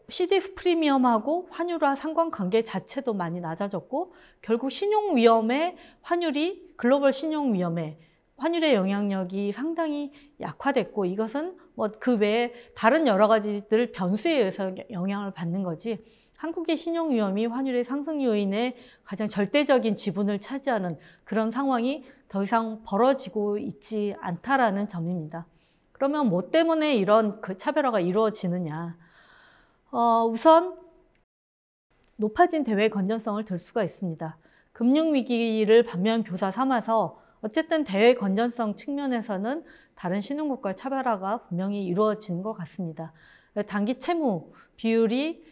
CDS 프리미엄하고 환율과 상관관계 자체도 많이 낮아졌고, 결국 신용 위험의 환율이 글로벌 신용 위험에 환율의 영향력이 상당히 약화됐고, 이것은 뭐 그 외에 다른 여러 가지들 변수에 의해서 영향을 받는 거지, 한국의 신용 위험이 환율의 상승 요인의 가장 절대적인 지분을 차지하는 그런 상황이 더 이상 벌어지고 있지 않다라는 점입니다. 그러면 뭐 때문에 이런 그 차별화가 이루어지느냐? 우선 높아진 대외 건전성을 들 수가 있습니다. 금융위기를 반면교사 삼아서 어쨌든 대외 건전성 측면에서는 다른 신흥국가의 차별화가 분명히 이루어진 것 같습니다. 단기 채무 비율이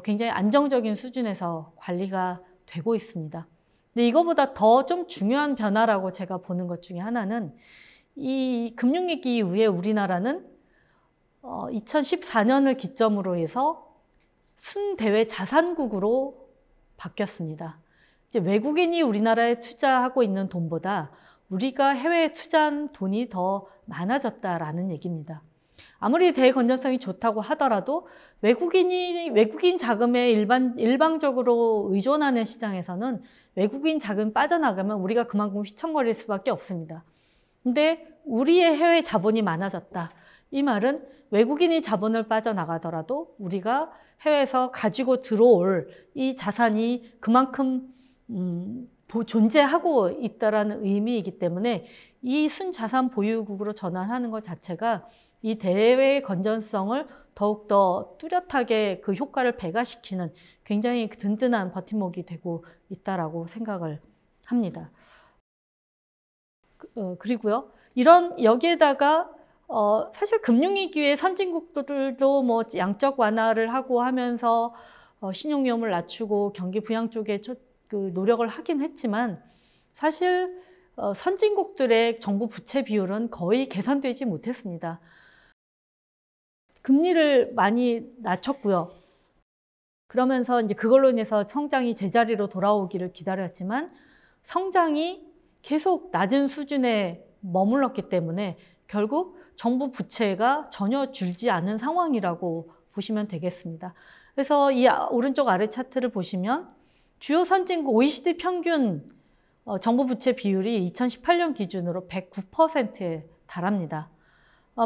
굉장히 안정적인 수준에서 관리가 되고 있습니다. 근데 이거보다 더 좀 중요한 변화라고 제가 보는 것 중에 하나는, 이 금융위기 이후에 우리나라는 2014년을 기점으로 해서 순대외 자산국으로 바뀌었습니다. 이제 외국인이 우리나라에 투자하고 있는 돈보다 우리가 해외에 투자한 돈이 더 많아졌다라는 얘기입니다. 아무리 대건전성이 좋다고 하더라도 외국인 자금에 일방적으로 의존하는 시장에서는 외국인 자금 빠져나가면 우리가 그만큼 휘청거릴 수밖에 없습니다. 근데 우리의 해외 자본이 많아졌다. 이 말은 외국인이 자본을 빠져나가더라도 우리가 해외에서 가지고 들어올 이 자산이 그만큼 존재하고 있다는 의미이기 때문에 이 순자산 보유국으로 전환하는 것 자체가 이 대외 건전성을 더욱더 뚜렷하게 그 효과를 배가시키는 굉장히 든든한 버팀목이 되고 있다라고 생각을 합니다. 그리고요, 여기에다가 사실 금융위기에 선진국들도 뭐 양적 완화를 하고 하면서 신용위험을 낮추고 경기 부양 쪽에 그 노력을 하긴 했지만, 사실 선진국들의 정부 부채 비율은 거의 개선되지 못했습니다. 금리를 많이 낮췄고요. 그러면서 이제 그걸로 인해서 성장이 제자리로 돌아오기를 기다렸지만 성장이 계속 낮은 수준에 머물렀기 때문에 결국 정부 부채가 전혀 줄지 않은 상황이라고 보시면 되겠습니다. 그래서 이 오른쪽 아래 차트를 보시면 주요 선진국 OECD 평균 정부 부채 비율이 2018년 기준으로 109%에 달합니다.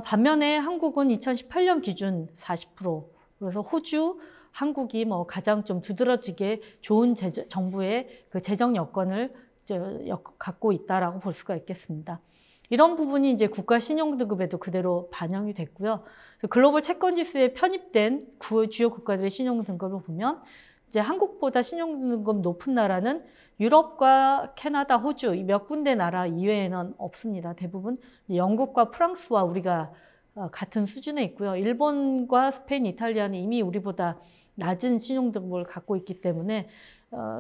반면에 한국은 2018년 기준 40%, 그래서 호주, 한국이 뭐 가장 좀 두드러지게 좋은 정부의 그 재정 여건을 갖고 있다라고 볼 수가 있겠습니다. 이런 부분이 이제 국가 신용등급에도 그대로 반영이 됐고요. 글로벌 채권지수에 편입된 주요 국가들의 신용등급을 보면 이제 한국보다 신용등급 높은 나라는 유럽과 캐나다, 호주 이 몇 군데 나라 이외에는 없습니다. 대부분 영국과 프랑스와 우리가 같은 수준에 있고요. 일본과 스페인, 이탈리아는 이미 우리보다 낮은 신용등급을 갖고 있기 때문에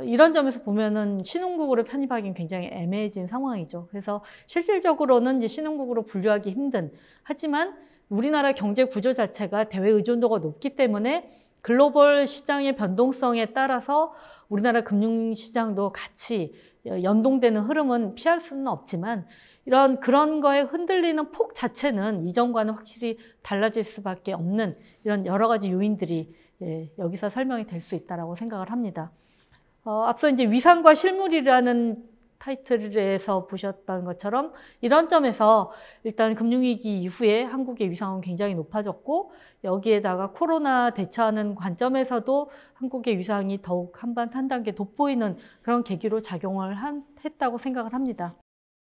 이런 점에서 보면은 신흥국으로 편입하기는 굉장히 애매해진 상황이죠. 그래서 실질적으로는 이제 신흥국으로 분류하기 힘든, 하지만 우리나라 경제 구조 자체가 대외 의존도가 높기 때문에 글로벌 시장의 변동성에 따라서 우리나라 금융시장도 같이 연동되는 흐름은 피할 수는 없지만, 그런 거에 흔들리는 폭 자체는 이전과는 확실히 달라질 수밖에 없는 이런 여러 가지 요인들이 여기서 설명이 될 수 있다고 생각을 합니다. 앞서 이제 위상과 실물이라는 타이틀에서 보셨던 것처럼 이런 점에서 일단 금융위기 이후에 한국의 위상은 굉장히 높아졌고, 여기에다가 코로나 대처하는 관점에서도 한국의 위상이 더욱 한 단계 돋보이는 그런 계기로 작용을 했다고 생각을 합니다.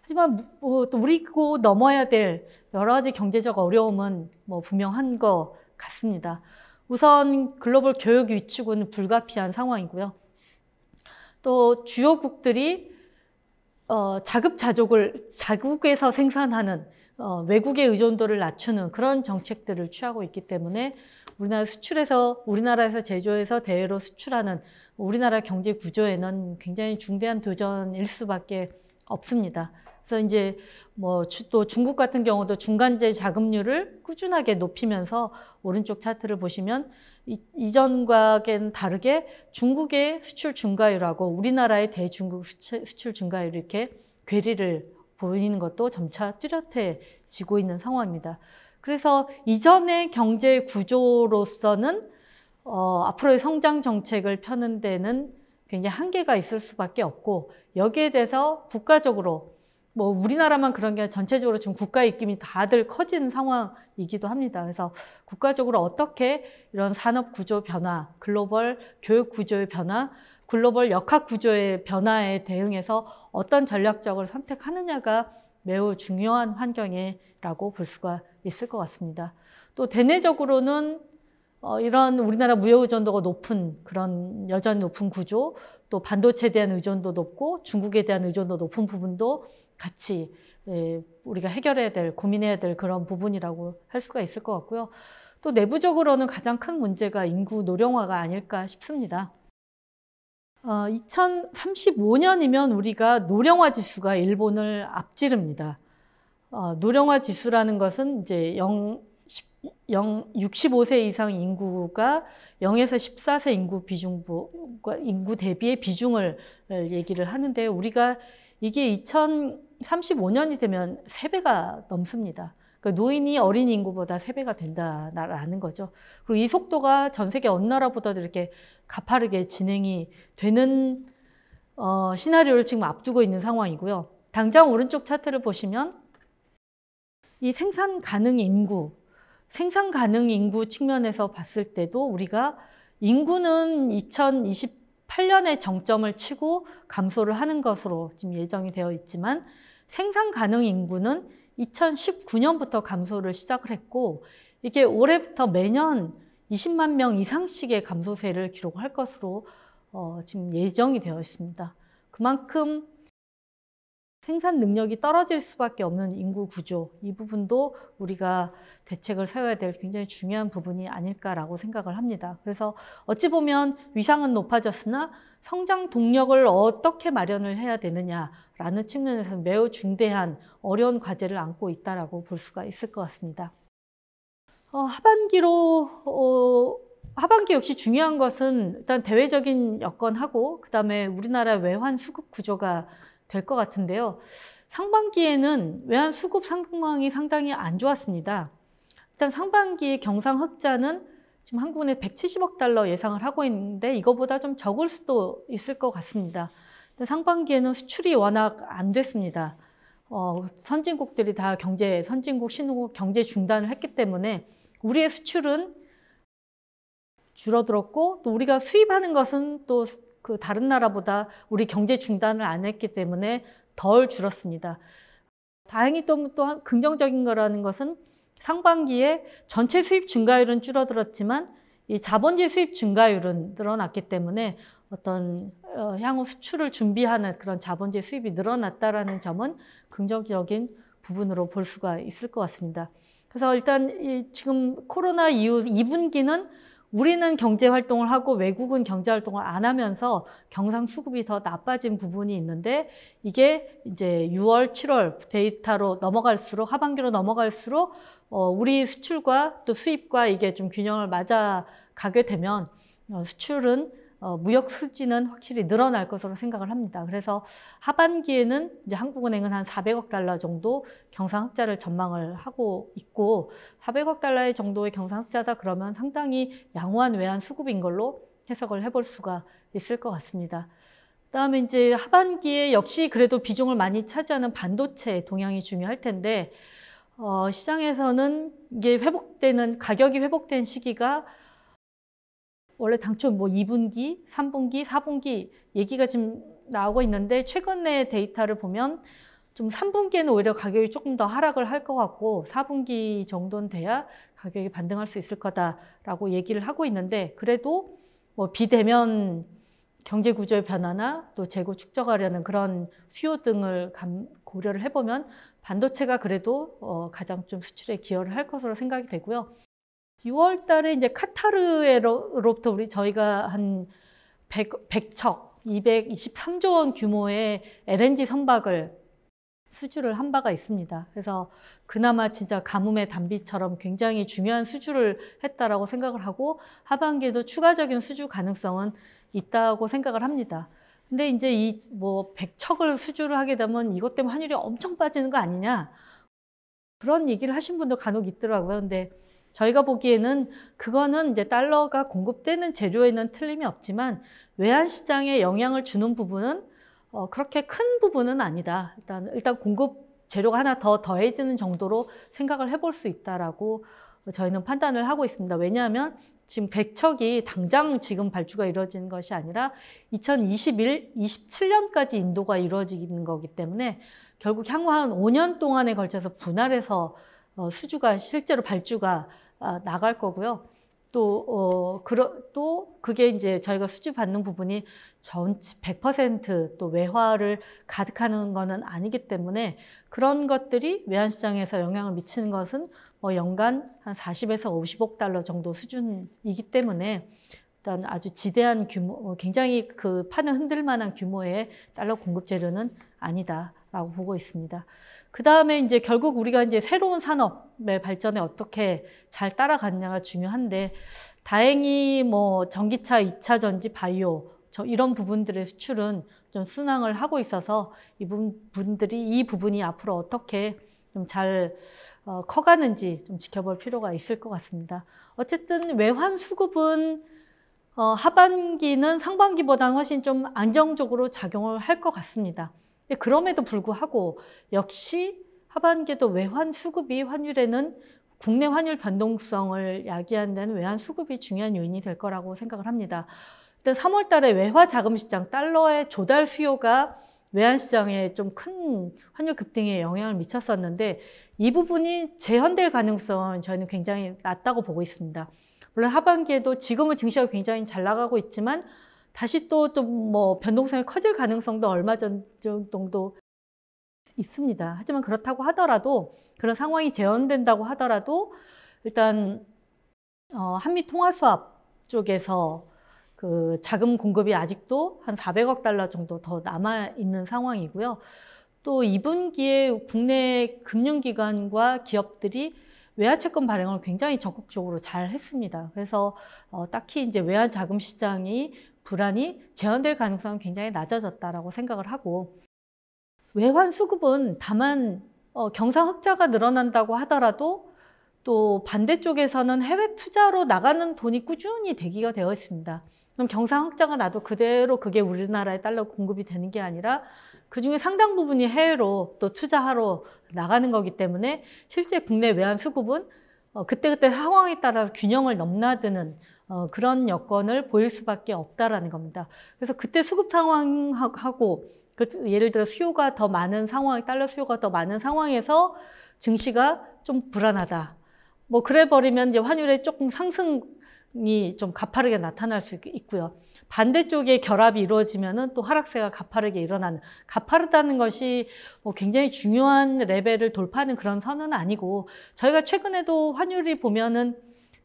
하지만 또 우리고 넘어야 될 여러 가지 경제적 어려움은 뭐 분명한 것 같습니다. 우선 글로벌 교육 위축은 불가피한 상황이고요. 또 주요국들이 자국에서 생산하는 외국의 의존도를 낮추는 그런 정책들을 취하고 있기 때문에 우리나라에서 제조해서 대외로 수출하는 우리나라 경제 구조에는 굉장히 중대한 도전일 수밖에 없습니다. 그래서 이제 또 중국 같은 경우도 중간재 자금률을 꾸준하게 높이면서 오른쪽 차트를 보시면 이전과는 다르게 중국의 수출 증가율하고 우리나라의 대중국 수출 증가율 이렇게 괴리를 보이는 것도 점차 뚜렷해지고 있는 상황입니다. 그래서 이전의 경제 구조로서는 앞으로의 성장 정책을 펴는 데는 굉장히 한계가 있을 수밖에 없고, 여기에 대해서 국가적으로 뭐 우리나라만 그런 게 아니라 전체적으로 지금 국가의 입김이 다들 커진 상황이기도 합니다. 그래서 국가적으로 어떻게 이런 산업 구조 변화, 글로벌 교육 구조의 변화, 글로벌 역학 구조의 변화에 대응해서 어떤 전략적을 선택하느냐가 매우 중요한 환경이라고 볼 수가 있을 것 같습니다. 또 대내적으로는 이런 우리나라 무역 의존도가 높은 그런 여전히 높은 구조, 또 반도체에 대한 의존도 높고 중국에 대한 의존도 높은 부분도 같이 우리가 해결해야 될, 고민해야 될 그런 부분이라고 할 수가 있을 것 같고요. 또 내부적으로는 가장 큰 문제가 인구 노령화가 아닐까 싶습니다. 2035년이면 우리가 노령화 지수가 일본을 앞지릅니다. 노령화 지수라는 것은 이제 65세 이상 인구가 0에서 14세 인구 대비의 비중을 얘기를 하는데 우리가 이게 2035년이 되면 3배가 넘습니다. 그러니까 노인이 어린 인구보다 3배가 된다라는 거죠. 그리고 이 속도가 전 세계 어느 나라보다도 이렇게 가파르게 진행이 되는 시나리오를 지금 앞두고 있는 상황이고요. 당장 오른쪽 차트를 보시면 이 생산 가능 인구 측면에서 봤을 때도 우리가 인구는 2028년에 정점을 치고 감소를 하는 것으로 지금 예정이 되어 있지만 생산 가능 인구는 2019년부터 감소를 시작을 했고 이게 올해부터 매년 20만 명 이상씩의 감소세를 기록할 것으로 지금 예정이 되어 있습니다. 그만큼 생산 능력이 떨어질 수밖에 없는 인구 구조, 이 부분도 우리가 대책을 세워야 될 굉장히 중요한 부분이 아닐까라고 생각을 합니다. 그래서 어찌 보면 위상은 높아졌으나 성장 동력을 어떻게 마련을 해야 되느냐라는 측면에서 매우 중대한 어려운 과제를 안고 있다라고 볼 수가 있을 것 같습니다. 하반기 역시 중요한 것은 일단 대외적인 여건하고 그다음에 우리나라 외환 수급 구조가 될 것 같은데요. 상반기에는 외환 수급 상황이 상당히 안 좋았습니다. 일단 상반기에 경상 흑자는 지금 한국은행 170억 달러 예상을 하고 있는데 이거보다 좀 적을 수도 있을 것 같습니다. 상반기에는 수출이 워낙 안 됐습니다. 선진국들이 다 선진국, 신흥국 경제 중단을 했기 때문에 우리의 수출은 줄어들었고 또 우리가 수입하는 것은 또 그 다른 나라보다 우리 경제 중단을 안 했기 때문에 덜 줄었습니다. 다행히 또 긍정적인 거라는 것은 상반기에 전체 수입 증가율은 줄어들었지만 이 자본재 수입 증가율은 늘어났기 때문에 어떤 향후 수출을 준비하는 그런 자본재 수입이 늘어났다라는 점은 긍정적인 부분으로 볼 수가 있을 것 같습니다. 그래서 일단 지금 코로나 이후 2분기는 우리는 경제 활동을 하고 외국은 경제 활동을 안 하면서 경상 수급이 더 나빠진 부분이 있는데 이게 이제 6월, 7월 데이터로 넘어갈수록 하반기로 넘어갈수록 우리 수출과 또 수입과 이게 좀 균형을 맞아 가게 되면 수출은 무역 수지는 확실히 늘어날 것으로 생각을 합니다. 그래서 하반기에는 이제 한국은행은 한 400억 달러 정도 경상 흑자를 전망을 하고 있고 400억 달러 정도의 경상 흑자다 그러면 상당히 양호한 외환 수급인 걸로 해석을 해볼 수가 있을 것 같습니다. 그다음에 이제 하반기에 역시 그래도 비중을 많이 차지하는 반도체 동향이 중요할 텐데 시장에서는 이게 가격이 회복된 시기가 원래 당초 2분기, 3분기, 4분기 얘기가 지금 나오고 있는데 최근의 데이터를 보면 좀 3분기에는 오히려 가격이 조금 더 하락을 할 것 같고 4분기 정도는 돼야 가격이 반등할 수 있을 거다라고 얘기를 하고 있는데 그래도 비대면 경제 구조의 변화나 또 재고 축적하려는 그런 수요 등을 고려를 해보면 반도체가 그래도 가장 좀 수출에 기여를 할 것으로 생각이 되고요. 6월 달에 이제 카타르로부터 저희가 한 100척, 223조 원 규모의 LNG 선박을 수주를 한 바가 있습니다. 그래서 그나마 진짜 가뭄의 단비처럼 굉장히 중요한 수주를 했다라고 생각을 하고 하반기에도 추가적인 수주 가능성은 있다고 생각을 합니다. 근데 이제 100척을 수주를 하게 되면 이것 때문에 환율이 엄청 빠지는 거 아니냐? 그런 얘기를 하신 분도 간혹 있더라고요. 근데 저희가 보기에는 그거는 이제 달러가 공급되는 재료에는 틀림이 없지만 외환 시장에 영향을 주는 부분은 그렇게 큰 부분은 아니다. 일단 공급 재료가 하나 더 더해지는 정도로 생각을 해볼 수 있다라고 저희는 판단을 하고 있습니다. 왜냐하면 지금 백척이 당장 지금 발주가 이루어지는 것이 아니라 27년까지 인도가 이루어지는 거기 때문에 결국 향후 한 5년 동안에 걸쳐서 분할해서 수주가 실제로 발주가 나갈 거고요. 또 그게 이제 저희가 수주 받는 부분이 전 100% 외화를 가득하는 거는 아니기 때문에 그런 것들이 외환시장에서 영향을 미치는 것은 연간 한 40에서 50억 달러 정도 수준이기 때문에 일단 아주 지대한 규모, 굉장히 그 판을 흔들 만한 규모의 달러 공급 재료는 아니다라고 보고 있습니다. 그 다음에 이제 결국 우리가 이제 새로운 산업의 발전에 어떻게 잘 따라가느냐가 중요한데, 다행히 전기차, 2차 전지, 바이오, 이런 부분들의 수출은 좀 순항을 하고 있어서 이 부분이 앞으로 어떻게 좀 잘 커가는지 좀 지켜볼 필요가 있을 것 같습니다. 어쨌든 외환 수급은 하반기는 상반기보다는 훨씬 좀 안정적으로 작용을 할 것 같습니다. 그럼에도 불구하고 역시 하반기에도 외환 수급이 환율에는 국내 환율 변동성을 야기하는 데는 외환 수급이 중요한 요인이 될 거라고 생각을 합니다. 일단 3월 달에 외화 자금 시장, 달러의 조달 수요가 외환 시장에 좀 큰 환율 급등에 영향을 미쳤었는데 이 부분이 재현될 가능성은 저희는 굉장히 낮다고 보고 있습니다. 물론 하반기에도 지금은 증시가 굉장히 잘 나가고 있지만 다시 또 변동성이 커질 가능성도 얼마 전 정도 있습니다. 하지만 그렇다고 하더라도, 그런 상황이 재현된다고 하더라도 일단 한미 통화 수합 쪽에서 그 자금 공급이 아직도 한 400억 달러 정도 더 남아 있는 상황이고요. 또 2분기에 국내 금융기관과 기업들이 외화 채권 발행을 굉장히 적극적으로 잘 했습니다. 그래서 딱히 이제 외화 자금 시장이 불안이 재현될 가능성은 굉장히 낮아졌다라고 생각을 하고, 외환 수급은 다만 경상 흑자가 늘어난다고 하더라도 또 반대쪽에서는 해외 투자로 나가는 돈이 꾸준히 대기가 되어 있습니다. 그럼 경상 흑자가 나도 그대로 그게 우리나라에 달러 공급이 되는 게 아니라 그중에 상당 부분이 해외로 또 투자하러 나가는 거기 때문에 실제 국내 외환 수급은 그때그때 상황에 따라서 균형을 넘나드는 그런 여건을 보일 수밖에 없다라는 겁니다. 그래서 그때 수급 상황하고 예를 들어 수요가 더 많은 상황, 달러 수요가 더 많은 상황에서 증시가 좀 불안하다. 그래 버리면 이제 환율의 조금 상승이 좀 가파르게 나타날 수 있고요. 반대쪽에 결합이 이루어지면은 또 하락세가 가파르게 일어나는, 가파르다는 것이 굉장히 중요한 레벨을 돌파하는 그런 선은 아니고, 저희가 최근에도 환율이 보면은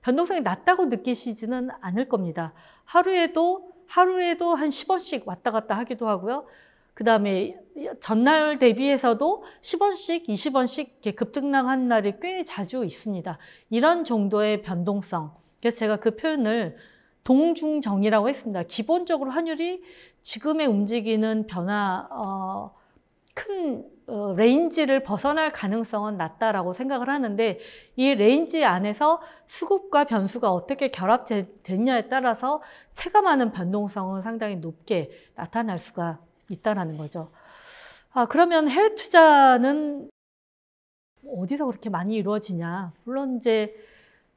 변동성이 낮다고 느끼시지는 않을 겁니다. 하루에도 한 10원씩 왔다 갔다 하기도 하고요. 그 다음에 전날 대비해서도 10원씩, 20원씩 이렇게 급등락한 날이 꽤 자주 있습니다. 이런 정도의 변동성. 그래서 제가 그 표현을 동중정이라고 했습니다. 기본적으로 환율이 지금의 움직이는 변화, 큰 레인지를 벗어날 가능성은 낮다라고 생각을 하는데, 이 레인지 안에서 수급과 변수가 어떻게 결합됐냐에 따라서 체감하는 변동성은 상당히 높게 나타날 수가 있다라는 거죠. 그러면 해외 투자는 어디서 그렇게 많이 이루어지냐? 물론 이제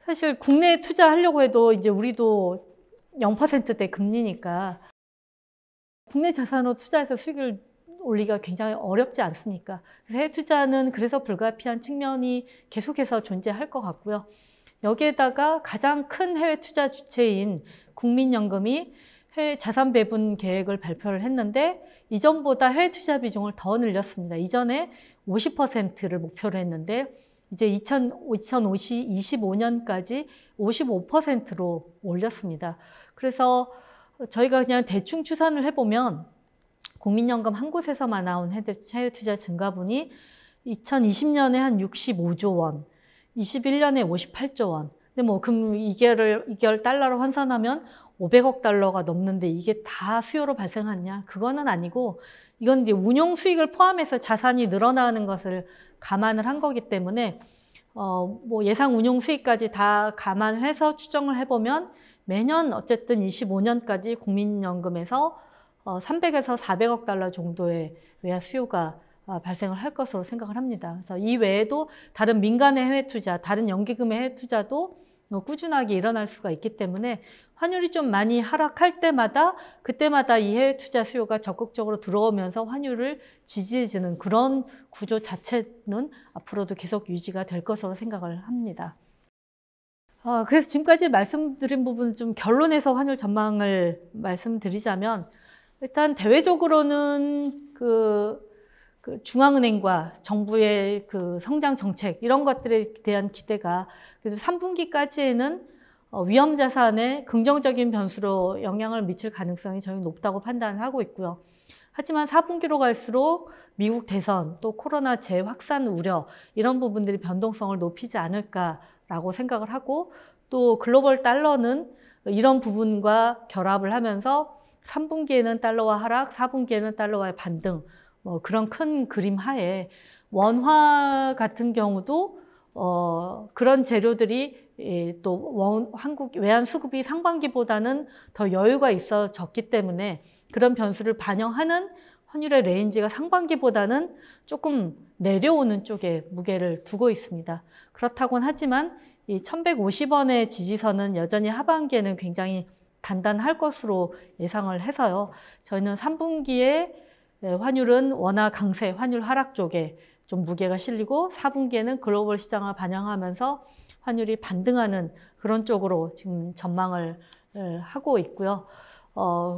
사실 국내에 투자하려고 해도 이제 우리도 0%대 금리니까 국내 자산으로 투자해서 수익을 올리기가 굉장히 어렵지 않습니까? 그래서 해외 투자는 그래서 불가피한 측면이 계속해서 존재할 것 같고요. 여기에다가 가장 큰 해외 투자 주체인 국민연금이 해외 자산 배분 계획을 발표를 했는데 이전보다 해외 투자 비중을 더 늘렸습니다. 이전에 50%를 목표로 했는데 이제 2025년까지 55%로 올렸습니다. 그래서 저희가 그냥 대충 추산을 해보면 국민연금 한 곳에서만 나온 해외 투자 증가분이 2020년에 한 65조 원, 21년에 58조 원. 근데 그럼 이걸 달러로 환산하면 500억 달러가 넘는데 이게 다 수요로 발생하냐? 그거는 아니고, 이건 이제 운용 수익을 포함해서 자산이 늘어나는 것을 감안을 한 거기 때문에 예상 운용 수익까지 다 감안을 해서 추정을 해보면 매년 어쨌든 25년까지 국민연금에서 300에서 400억 달러 정도의 외화 수요가 발생을 할 것으로 생각을 합니다. 그래서 이 외에도 다른 민간의 해외 투자, 다른 연기금의 해외 투자도 꾸준하게 일어날 수가 있기 때문에 환율이 좀 많이 하락할 때마다 그때마다 이 해외 투자 수요가 적극적으로 들어오면서 환율을 지지해주는 그런 구조 자체는 앞으로도 계속 유지가 될 것으로 생각을 합니다. 그래서 지금까지 말씀드린 부분 좀 결론에서 환율 전망을 말씀드리자면 일단 대외적으로는 그 중앙은행과 정부의 그 성장 정책 이런 것들에 대한 기대가 그래서 3분기까지에는 위험 자산에 긍정적인 변수로 영향을 미칠 가능성이 저희는 높다고 판단하고 있고요. 하지만 4분기로 갈수록 미국 대선 또 코로나 재확산 우려 이런 부분들이 변동성을 높이지 않을까라고 생각을 하고 또 글로벌 달러는 이런 부분과 결합을 하면서 3분기에는 달러와 하락, 4분기에는 달러와의 반등 그런 큰 그림 하에 원화 같은 경우도 그런 재료들이 또 한국 외환 수급이 상반기보다는 더 여유가 있어졌기 때문에 그런 변수를 반영하는 환율의 레인지가 상반기보다는 조금 내려오는 쪽에 무게를 두고 있습니다. 그렇다고는 하지만 이 1150원의 지지선은 여전히 하반기에는 굉장히 단단할 것으로 예상을 해서요. 저희는 3분기에 환율은 원화 강세, 환율 하락 쪽에 좀 무게가 실리고 4분기에는 글로벌 시장을 반영하면서 환율이 반등하는 그런 쪽으로 지금 전망을 하고 있고요.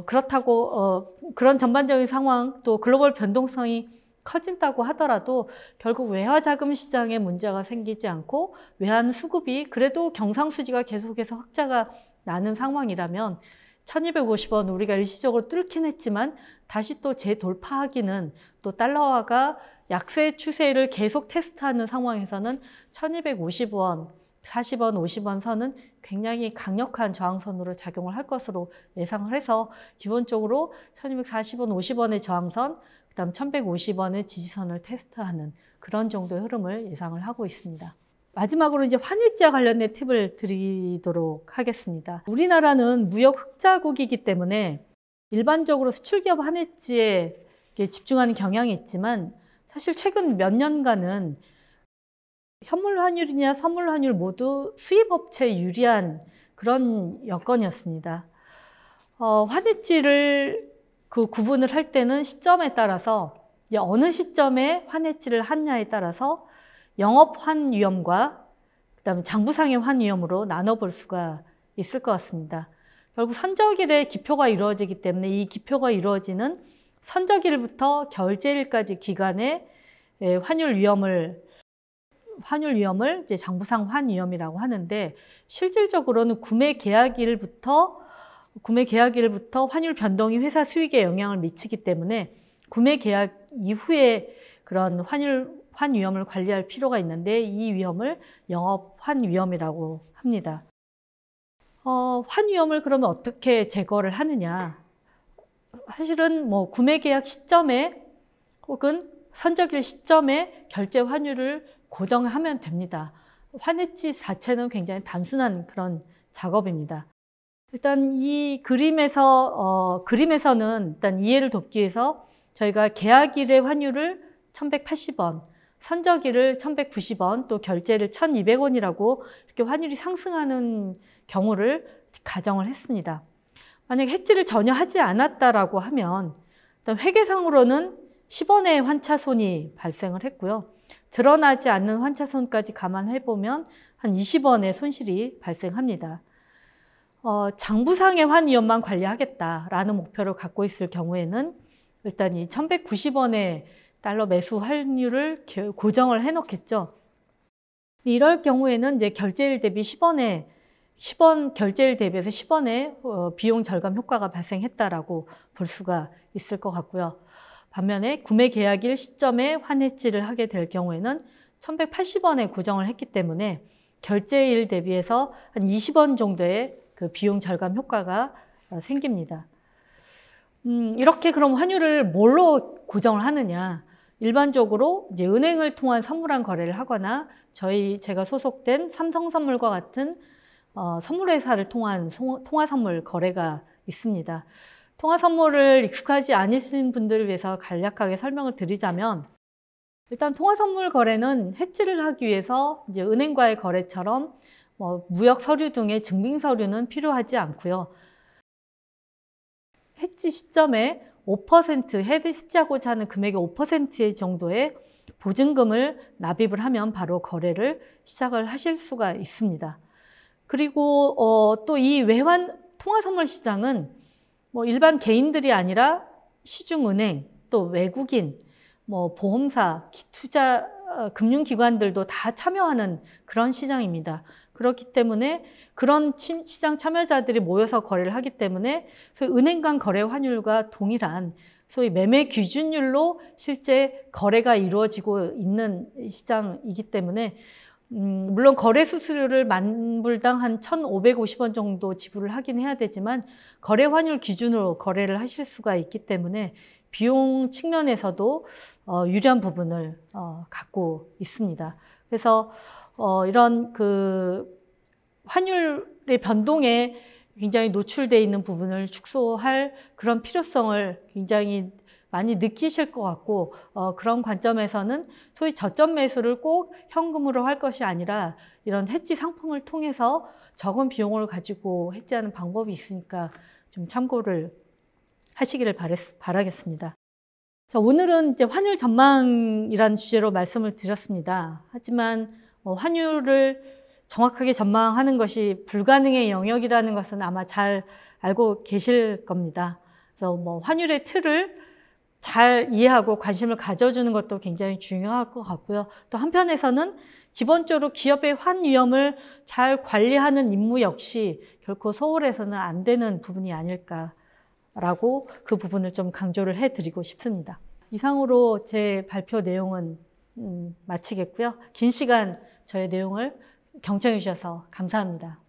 그렇다고 그런 전반적인 상황 또 글로벌 변동성이 커진다고 하더라도 결국 외화자금 시장에 문제가 생기지 않고 외환 수급이 그래도 경상수지가 계속해서 흑자가 나는 상황이라면 1250원 우리가 일시적으로 뚫긴 했지만 다시 또 재돌파하기는 또 달러화가 약세 추세를 계속 테스트하는 상황에서는 1250원, 40원, 50원 선은 굉장히 강력한 저항선으로 작용을 할 것으로 예상을 해서 기본적으로 1240원, 50원의 저항선, 그 다음 1150원의 지지선을 테스트하는 그런 정도의 흐름을 예상을 하고 있습니다. 마지막으로 이제 환율지와 관련된 팁을 드리도록 하겠습니다. 우리나라는 무역 흑자국이기 때문에 일반적으로 수출기업 환율지에 집중하는 경향이 있지만 사실 최근 몇 년간은 현물 환율이냐 선물 환율 모두 수입업체에 유리한 그런 여건이었습니다. 환해지를 그 구분을 할 때는 시점에 따라서 이제 어느 시점에 환해지를 하느냐에 따라서 영업 환위험과 그다음에 장부상의 환위험으로 나눠볼 수가 있을 것 같습니다. 결국 선적일에 기표가 이루어지기 때문에 이 기표가 이루어지는 선적일부터 결제일까지 기간에 환율 위험을 이제 장부상 환위험이라고 하는데 실질적으로는 구매 계약일부터 환율 변동이 회사 수익에 영향을 미치기 때문에 구매 계약 이후에 그런 환위험을 관리할 필요가 있는데 이 위험을 영업 환위험이라고 합니다. 환위험을 그러면 어떻게 제거를 하느냐? 사실은 뭐 구매 계약 시점에 혹은 선적일 시점에 결제 환율을 고정하면 됩니다. 환해지 자체는 굉장히 단순한 그런 작업입니다. 일단 이 그림에서는 일단 이해를 돕기 위해서 저희가 계약일의 환율을 1180원, 선적일을 1190원, 또 결제를 1200원이라고 이렇게 환율이 상승하는 경우를 가정을 했습니다. 만약에 해지를 전혀 하지 않았다라고 하면 일단 회계상으로는 10원의 환차손이 발생을 했고요. 드러나지 않는 환차손까지 감안해보면 한 20원의 손실이 발생합니다. 장부상의 환위험만 관리하겠다라는 목표를 갖고 있을 경우에는 일단 이 1190원의 달러 매수 환율을 고정을 해놓겠죠. 이럴 경우에는 이제 결제일 대비 10원 결제일 대비해서 10원의 비용 절감 효과가 발생했다라고 볼 수가 있을 것 같고요. 반면에 구매 계약일 시점에 환해지를 하게 될 경우에는 1180원에 고정을 했기 때문에 결제일 대비해서 한 20원 정도의 그 비용 절감 효과가 생깁니다. 이렇게 그럼 환율을 뭘로 고정을 하느냐? 일반적으로 이제 은행을 통한 선물한 거래를 하거나 제가 소속된 삼성선물과 같은 선물회사를 통한 통화선물 거래가 있습니다. 통화 선물을 익숙하지 않으신 분들을 위해서 간략하게 설명을 드리자면, 일단 통화 선물 거래는 해지를 하기 위해서 이제 은행과의 거래처럼 무역 서류 등의 증빙 서류는 필요하지 않고요. 해지 시점에 5% 해지하고자 하는 금액의 5% 정도의 보증금을 납입을 하면 바로 거래를 시작을 하실 수가 있습니다. 그리고 또 이 외환 통화 선물 시장은 일반 개인들이 아니라 시중은행, 또 외국인, 보험사, 투자 금융기관들도 다 참여하는 그런 시장입니다. 그렇기 때문에 그런 시장 참여자들이 모여서 거래를 하기 때문에 소위 은행 간 거래 환율과 동일한 소위 매매 기준율로 실제 거래가 이루어지고 있는 시장이기 때문에 물론 거래 수수료를 만불당 한 1,550원 정도 지불을 하긴 해야 되지만 거래 환율 기준으로 거래를 하실 수가 있기 때문에 비용 측면에서도 유리한 부분을 갖고 있습니다. 그래서 이런 그 환율의 변동에 굉장히 노출되어 있는 부분을 축소할 그런 필요성을 굉장히 많이 느끼실 것 같고, 그런 관점에서는 소위 저점 매수를 꼭 현금으로 할 것이 아니라 이런 해지 상품을 통해서 적은 비용을 가지고 해지하는 방법이 있으니까 좀 참고를 하시기를 바라겠습니다. 자, 오늘은 이제 환율 전망이라는 주제로 말씀을 드렸습니다. 하지만 환율을 정확하게 전망하는 것이 불가능의 영역이라는 것은 아마 잘 알고 계실 겁니다. 그래서 환율의 틀을 잘 이해하고 관심을 가져주는 것도 굉장히 중요할 것 같고요. 또 한편에서는 기본적으로 기업의 환 위험을 잘 관리하는 임무 역시 결코 소홀해서는 안 되는 부분이 아닐까라고 그 부분을 좀 강조를 해드리고 싶습니다. 이상으로 제 발표 내용은 마치겠고요. 긴 시간 저의 내용을 경청해 주셔서 감사합니다.